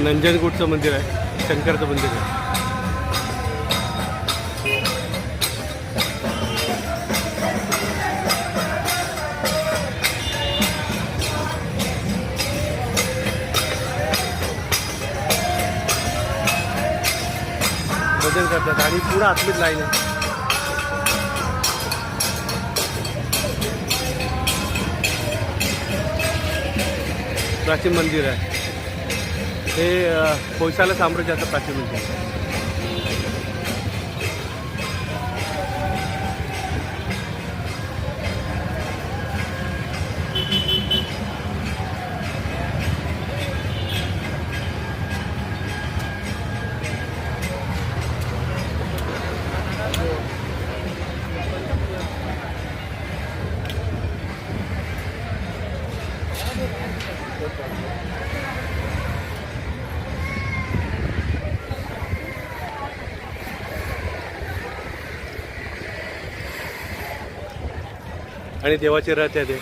नंजनगूडचं मंदिर आहे, शंकरचं मंदिर आहे. भजन करतात आणि पुढं आतलीच लाईन आहे. प्राचीन मंदिर आहे हे, होयसाला साम्राज्याचं प्राचीन मंदिर आहे. आणि देवाचे रथ आहे ते.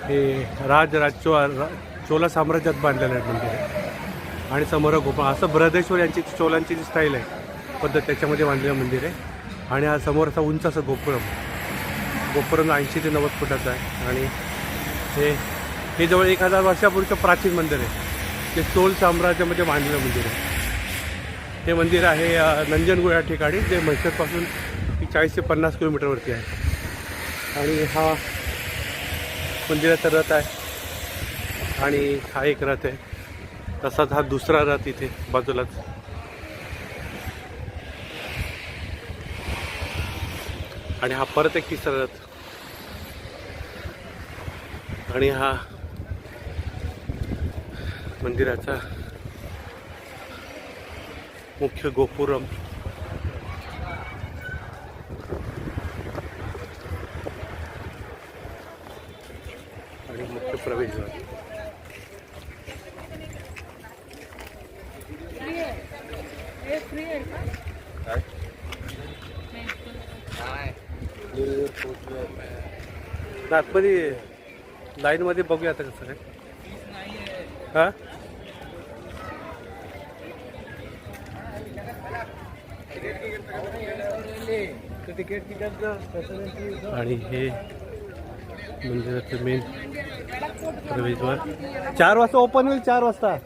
हे चोला साम्राज्यात बांधलेलं आहे मंदिर आहे. आणि समोर गोपाळ असं बृहदेश्वर यांची चोलांची जी स्टाईल आहे पद्धत त्याच्यामध्ये बांधलेलं मंदिर आहे. आणि हा समोर असा उंच असं गोपुरम 80 ते 90 फुटाचं आहे. आणि हे जवळ 1000 वर्षापूर्वीचं प्राचीन मंदिर आहे. ते चोल साम्राज्यामध्ये बांधलेलं मंदिर आहे. हे मंदिर आहे नंजनगूड या ठिकाणी, जे म्हैसूरपासून 40 ते 50 किलोमीटरवरती आहे. आणि हा मंदिराचा रथ आहे आणि हा एक रथ आहे. तसाच हा दुसरा रथ इथे बाजूलाच. आणि हा परत एक तिसरा रथ. आणि हा मंदिराचा मुख्य गोपुरम. आणि मुख्य प्रवेशद्वार. आतमध्ये लाईनमध्ये बघूया आता कसं काय. हां आणि हे मंदिराचं मेन प्रवेशद्वार. 4 वाजता ओपन होईल. 4 वाजता